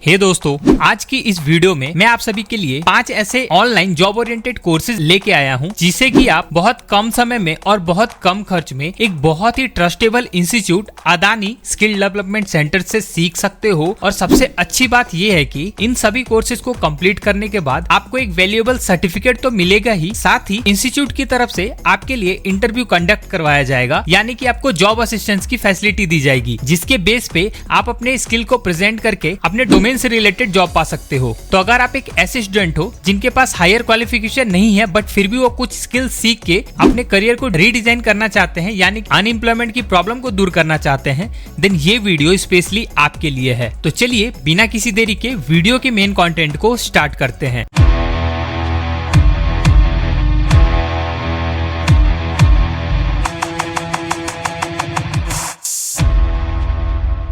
हे दोस्तों, आज की इस वीडियो में मैं आप सभी के लिए 5 ऐसे ऑनलाइन जॉब ओरिएंटेड कोर्सेज लेके आया हूं जिसे कि आप बहुत कम समय में और बहुत कम खर्च में एक बहुत ही trustable institute Adani skill development centre से सीख सकते हो। और सबसे अच्छी बात यह है कि इन सभी कोर्सेज को कंप्लीट करने के बाद आपको एक वैल्यूएबल सर्टिफिकेट तो मिलेगा ही, साथ ही इंस्टीट्यूट की तरफ से आपके लिए इंटरव्यू कंडक्ट करवाया जाएगा, यानी कि आपको जॉब असिस्टेंस की फैसिलिटी दी जाएगी, जिसके बेस पे आप अपने स्किल को प्रेजेंट करके अपने डोमेन से रिलेटेड जॉब पा सकते हो। तो अगर आप एक ऐसे स्टूडेंट हो जिनके पास हायर क्वालिफिकेशन नहीं है बट फिर भी वो कुछ स्किल सीख के अपने करियर को रीडिजाइन करना चाहते हैं, यानी अनएम्प्लॉयमेंट की प्रॉब्लम को दूर करना चाहते हैं, देन ये वीडियो स्पेशली आपके लिए है। तो चलिए बिना किसी देरी के वीडियो के मेन कंटेंट को स्टार्ट करते हैं।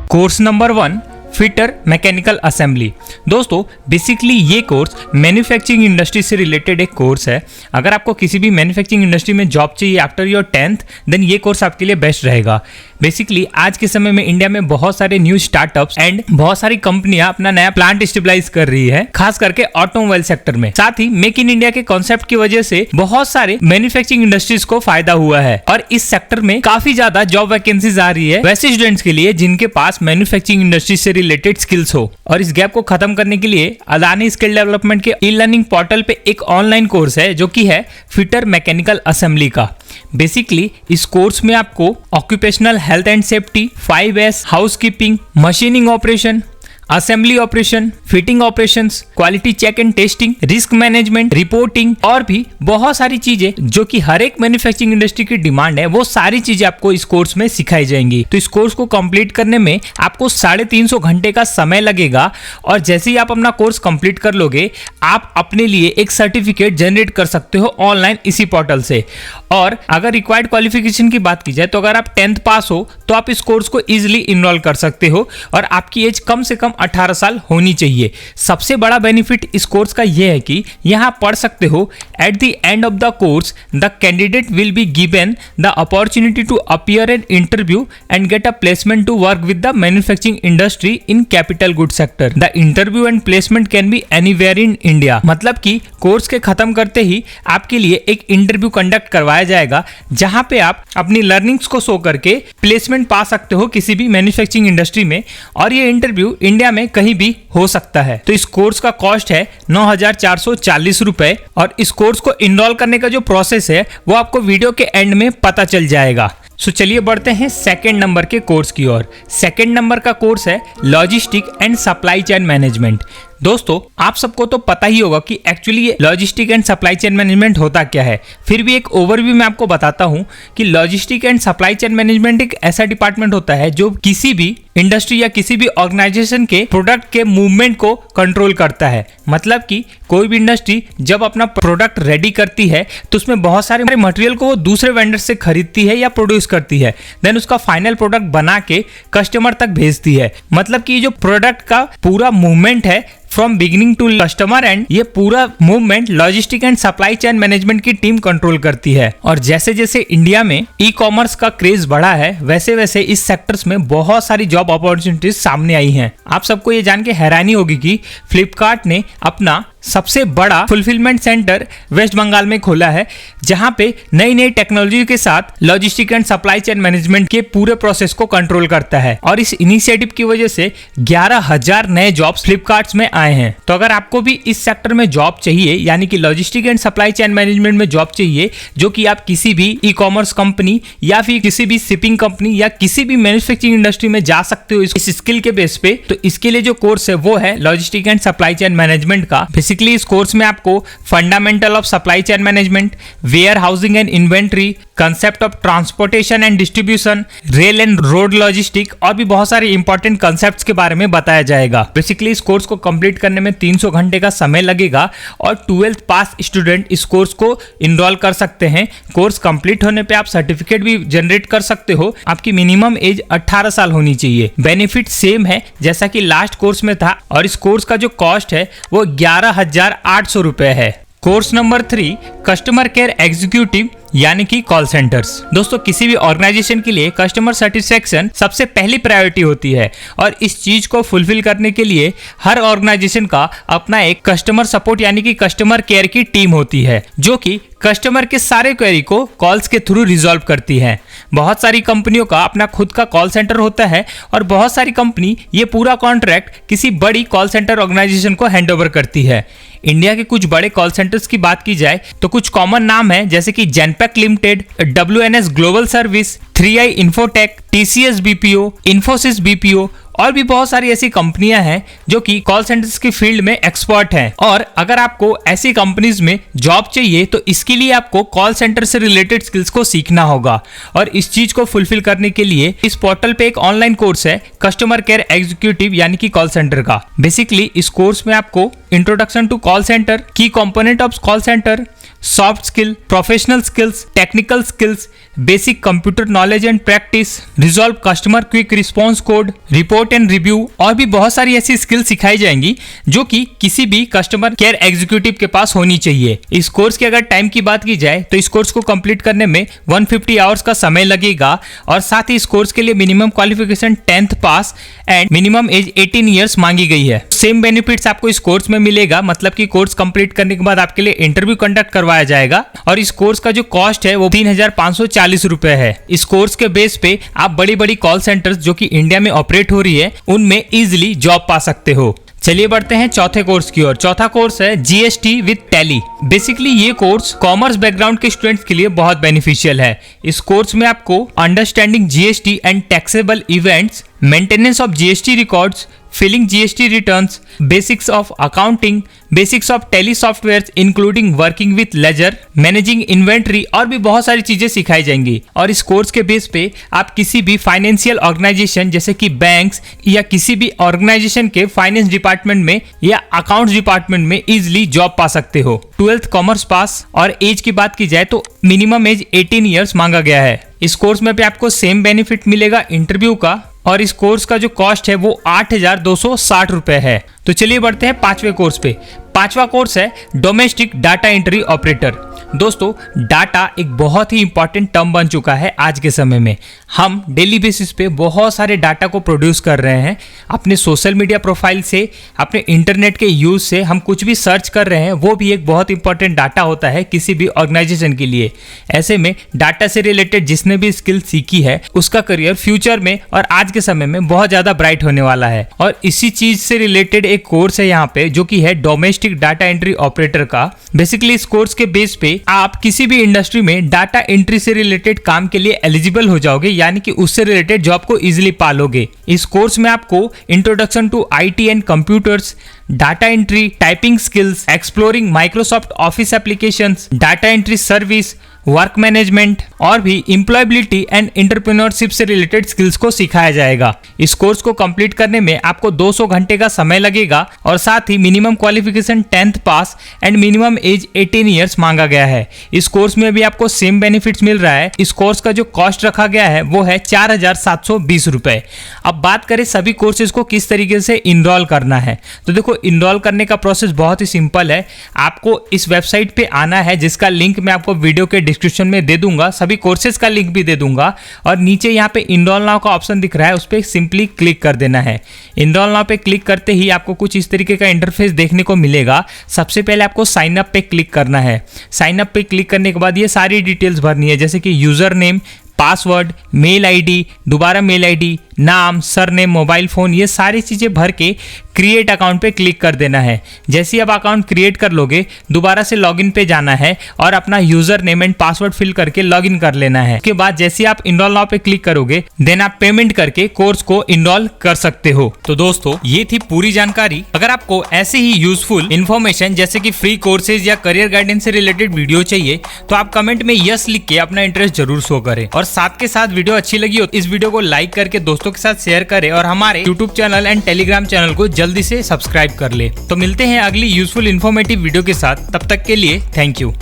Course number 1, fitter mechanical assembly. दोस्तों, बेसिकली ये कोर्स मैन्युफैक्चरिंग इंडस्ट्री से रिलेटेड एक कोर्स है। अगर आपको किसी भी मैन्युफैक्चरिंग इंडस्ट्री में जॉब चाहिए आफ्टर योर 10th, देन ये कोर्स आपके लिए बेस्ट रहेगा। बेसिकली आज के समय में इंडिया में बहुत सारे न्यू स्टार्टअप्स एंड बहुत सारी कंपनियां अपना नया प्लांट स्टेबलाइज कर रही है, खास करके ऑटोमोबाइल सेक्टर में। साथ ही मेक इन इंडिया के कॉन्सेप्ट की वजह से बहुत सारे मैन्युफैक्चरिंग इंडस्ट्रीज को फायदा हुआ है और इस सेक्टर में काफी ज्यादा जॉब वैकेंसीज आ रही है वैसे स्टूडेंट्स के लिए जिनके पास मैन्युफैक्चरिंग इंडस्ट्री से रिलेटेड स्किल्स हो। और इस गैप को खत्म करने के लिए अदानी स्किल डेवलपमेंट के ई लर्निंग पोर्टल पे एक ऑनलाइन कोर्स है जो कि है फिटर मैकेनिकल असेंबली का। बेसिकली इस कोर्स में आपको occupational health and safety, 5S, housekeeping, machining operation, assembly operation, fitting operations, quality check and testing, risk management, reporting और भी बहुत सारी चीजें जो कि हर एक मैन्युफैक्चरिंग इंडस्ट्री की डिमांड है, वो सारी चीजें आपको इस कोर्स में सिखाई जाएंगी। तो इस कोर्स को कंप्लीट करने में आपको 350 घंटे का समय लगेगा और जैसे ही आप अपना कोर्स कंप्लीट कर लोगे, आप अपने लिए एक सर्टिफिकेट जनरेट कर सकते हो ऑनलाइन इसी पोर्टल से। और अगर रिक्वायर्ड क्वालिफिकेशन की बात की जाए तो अगर आप 10th पास हो तो आप इस कोर्स को इजिली इनरोल कर सकते हो और आपकी एज कम से कम 18 साल होनी चाहिए। सबसे बड़ा बेनिफिट इस कोर्स का यह है कि यहां पढ़ सकते हो at the end of the course the candidate will be given the opportunity to appear an interview and get a placement to work with the manufacturing industry in capital good sector. The interview and placement can be anywhere in India. मतलब कि course के खत्म करते ही आपके लिए एक interview conduct करवाया जाएगा जहां पे आप अपनी लर्निंग्स को शो करके प्लेसमेंट पा सकते हो किसी भी मैन्युफैक्चरिंग इंडस्ट्री में, और ये इंटरव्यू इंडिया में कहीं भी हो सकता है। तो इस कोर्स का कॉस्ट है 9,440 रुपए और इस कोर्स को इनरोल करने का जो प्रोसेस है वो आपको वीडियो के एंड में पता चल जाएगा। सो चलिए बढ़ते हैं सेकंड नंबर के कोर्स की ओर। सेकंड नंबर का कोर्स है logistic and supply chain management. दोस्तों, आप सबको तो पता ही होगा कि एक्चुअली ये logistic and supply chain management होता क्या है। फिर भी एक ओवरव्यू में आपको बताता हूं कि logistic and supply chain management एक ऐसा डिपार्टमेंट होता है जो किसी भी इंडस्ट्री या किसी भी ऑर्गेनाइजेशन के प्रोडक्ट के मूवमेंट को कंट्रोल करता है। मतलब कि कोई भी इंडस्ट्री जब अपना प्रोडक्ट रेडी करती है तो उसमें बहुत सारे मटेरियल को वो दूसरे वेंडर से खरीदती है या प्रोड्यूस करती है, देन उसका फाइनल प्रोडक्ट बना के कस्टमर तक भेजती है। मतलब कि ये जो प्रोडक्ट का पूरा मूवमेंट है from beginning to customer end, ये पूरा movement logistic and supply chain management की टीम कंट्रोल करती है। और जैसे जैसे इंडिया में ई कॉमर्स का क्रेज बढ़ा है वैसे वैसे इस सेक्टर्स में बहुत सारी जॉब अपॉर्चुनिटीज सामने आई हैं। आप सबको ये जान के हैरानी होगी कि फ्लिपकार्ट ने अपना सबसे बड़ा फुलफिलमेंट सेंटर वेस्ट बंगाल में खोला है, जहां पे नई नई टेक्नोलॉजी के साथ logistic and supply chain management के पूरे प्रोसेस को कंट्रोल करता है। और इस इनिशिएटिव की वजह से 11,000 नए जॉब्स फ्लिपकार्ट में आए हैं। तो अगर आपको भी इस सेक्टर में जॉब चाहिए, यानी कि logistic and supply chain management में जॉब चाहिए, जो कि आप किसी भी ई कॉमर्स कंपनी या फिर किसी भी शिपिंग कंपनी या किसी भी मैन्युफैक्चरिंग इंडस्ट्री में जा सकते हो इस स्किल के बेस पे, तो इसके लिए जो कोर्स है वो है logistic and supply chain management का। बेसिकली इस कोर्स में आपको fundamental of supply chain management, warehousing and inventory, concept of transportation and distribution, rail and road logistic और भी बहुत सारे इंपॉर्टेंट कंसेप्ट्स के बारे में बताया जाएगा। बेसिकली इस कोर्स को कंप्लीट करने में 300 घंटे का समय लगेगा और 12th पास स्टूडेंट इस कोर्स को इनरोल कर सकते हैं। कोर्स कंप्लीट होने पे आप सर्टिफिकेट भी जनरेट कर सकते हो। आपकी मिनिमम एज 18 साल होनी चाहिए। बेनिफिट सेम है जैसा कि लास्ट कोर्स में था और इस कोर्स का जो कॉस्ट है वो 11,800 रुपए है। Course number 3, customer care executive यानी कि कॉल सेंटर्स। दोस्तों किसी भी ऑर्गेनाइजेशन के लिए कस्टमर सेटिस्फेक्शन सबसे पहली प्रायोरिटी होती है और इस चीज को फुलफिल करने के लिए हर ऑर्गेनाइजेशन का अपना एक कस्टमर सपोर्ट यानी कि कस्टमर केयर की टीम होती है जो कि कस्टमर के सारे क्वेरी को कॉल्स के थ्रू रिजॉल्व करती है। बहुत सारी कंपनियों का अपना खुद का कॉल सेंटर होता है और बहुत सारी कंपनी ये पूरा कॉन्ट्रैक्ट किसी बड़ी कॉल सेंटर ऑर्गेनाइजेशन को हैंडओवर करती है। इंडिया के कुछ बड़े कॉल सेंटर्स की बात की जाए तो कुछ कॉमन नाम है जैसे कि Genpact limited, WNS global service, 3i infotech, TCS BPO, Infosys BPO और भी बहुत सारी ऐसी कंपनियां हैं जो कि कॉल सेंटर्स की फील्ड में एक्सपर्ट हैं। और अगर आपको ऐसी कंपनीज में जॉब चाहिए तो इसके लिए आपको कॉल सेंटर से रिलेटेड स्किल्स को सीखना होगा और इस चीज को फुलफिल करने के लिए इस पोर्टल पे एक ऑनलाइन कोर्स है कस्टमर केयर एग्जीक्यूटिव यानी कि कॉल सेंटर का। बेसिकली इस कोर्स में आपको इंट्रोडक्शन टू कॉल सेंटर, की component of call centre, soft skill, professional skills, technical skills, basic computer knowledge and practice, resolve customer quick response code, report and review और भी बहुत सारी ऐसी स्किल सिखाई जाएंगी जो कि किसी भी कस्टमर केयर एग्जीक्यूटिव के पास होनी चाहिए। इस कोर्स की अगर टाइम की बात की जाए तो इस कोर्स को कंप्लीट करने में 150 आवर्स का समय लगेगा और साथ ही इस कोर्स के लिए मिनिमम क्वालिफिकेशन 10th पास एंड मिनिमम एज 18 ईयर्स मांगी गई है। सेम बेनिफिट्स आपको इस कोर्स में मिलेगा, मतलब कि कोर्स कंप्लीट करने के बाद आपके लिए इंटरव्यू कंडक्ट करवाया जाएगा और इस कोर्स का जो कॉस्ट है वो 3,540 रुपए है। इस कोर्स के बेस पे आप बड़ी बड़ी कॉल सेंटर्स जो कि इंडिया में ऑपरेट हो रही है उनमें इजीली जॉब पा सकते हो। चलिए बढ़ते हैं चौथे कोर्स की ओर। चौथा कोर्स है GST विद टैली। बेसिकली ये कोर्स कॉमर्स बैकग्राउंड के स्टूडेंट्स के लिए बहुत बेनिफिशियल है। इस कोर्स में आपको understanding GST and taxable events, maintenance of GST records, filing GST returns, basics of accounting, basics of Tally software including working with ledger, managing inventory और भी बहुत सारी चीजें सिखाई जाएंगी। और इस कोर्स के बेस पे आप किसी भी फाइनेंशियल ऑर्गेनाइजेशन जैसे कि बैंक्स या किसी भी ऑर्गेनाइजेशन के फाइनेंस डिपार्टमेंट में या अकाउंट्स डिपार्टमेंट में इजिली जॉब पा सकते हो। 12th कॉमर्स पास और एज की बात की जाए तो मिनिमम एज 18 ईयर्स मांगा गया है। इस कोर्स में भी आपको सेम बेनिफिट मिलेगा इंटरव्यू का और इस कोर्स का जो कॉस्ट है वो 8,260 रुपए है। तो चलिए बढ़ते हैं पांचवें कोर्स पे। पांचवा कोर्स है डोमेस्टिक डाटा एंट्री ऑपरेटर। दोस्तों डाटा एक बहुत ही इंपॉर्टेंट टर्म बन चुका है आज के समय में। हम डेली बेसिस पे बहुत सारे डाटा को प्रोड्यूस कर रहे हैं। अपने सोशल मीडिया प्रोफाइल से, अपने इंटरनेट के यूज से हम कुछ भी सर्च कर रहे हैं, वो भी एक बहुत इंपॉर्टेंट डाटा होता है किसी भी ऑर्गेनाइजेशन के लिए। ऐसे में डाटा से रिलेटेड जिसने भी स्किल सीखी है उसका करियर फ्यूचर में और आज के समय में बहुत ज्यादा ब्राइट होने वाला है। और इसी चीज से रिलेटेड एक कोर्स है यहाँ पे जो कि है डोमेस्टिक डाटा एंट्री ऑपरेटर का। बेसिकली इस कोर्स के बेस पे आप किसी भी इंडस्ट्री में डाटा एंट्री से रिलेटेड काम के लिए एलिजिबल हो जाओगे, यानी कि उससे रिलेटेड जॉब को इजीली पालोगे। इस कोर्स में आपको introduction to IT and computers, data entry, typing skills, exploring Microsoft Office applications, data entry service, work management और भी एम्प्लॉयबिलिटी एंड एंटरप्रेन्योरशिप से रिलेटेड स्किल्स को सिखाया जाएगा। इस कोर्स को कंप्लीट करने में आपको 200 घंटे का समय लगेगा और साथ ही मिनिमम क्वालिफिकेशन 10th पास एंड मिनिमम एज 18 ईयर्स मांगा गया है। इस कोर्स में भी आपको सेम बेनिफिट्स मिल रहा है। इस कोर्स का जो कॉस्ट रखा गया है वो है 4,720 रुपए। अब बात करें सभी कोर्सेज को किस तरीके से इनरोल करना है, तो देखो इनरोल करने का प्रोसेस बहुत ही सिंपल है। आपको इस वेबसाइट पे आना है जिसका लिंक मैं आपको वीडियो के डिस्क्रिप्शन में दे दूंगा, सभी कोर्सेज का लिंक भी दे दूंगा और नीचे यहाँ पे इनरोल नाउ का ऑप्शन दिख रहा है, उस पर सिंपली क्लिक कर देना है। इनरोल नाउ पे क्लिक करते ही आपको कुछ इस तरीके का इंटरफेस देखने को मिलेगा। सबसे पहले आपको साइन अप पे क्लिक करना है। साइन अप पे क्लिक करने के बाद ये सारी डिटेल्स भरनी है, जैसे कि user name, password, mail ID, दोबारा मेल आईडी, नाम, सरनेम, मोबाइल फोन, ये सारी चीजें भर के क्रिएट अकाउंट पे क्लिक कर देना है। जैसे ही आप अकाउंट क्रिएट कर लोगे दोबारा से लॉगिन पे जाना है और अपना user name and password fill करके लॉगिन कर लेना है। उसके बाद जैसे ही आप इनरोल नाउ पे क्लिक करोगे देन आप पेमेंट करके कोर्स को इनरोल कर सकते हो। तो दोस्तों ये थी पूरी जानकारी। अगर आपको ऐसे ही यूजफुल इन्फॉर्मेशन जैसे कि फ्री कोर्सेज या करियर गाइडेंस से रिलेटेड वीडियो चाहिए तो आप कमेंट में यस लिख के अपना इंटरेस्ट जरूर शो करें और साथ के साथ वीडियो अच्छी लगी हो इस वीडियो को लाइक करके दोस्तों के साथ शेयर करें और हमारे YouTube channel and Telegram channel को जल्दी से सब्सक्राइब कर ले। तो मिलते हैं अगली यूजफुल इन्फॉर्मेटिव वीडियो के साथ, तब तक के लिए थैंक यू।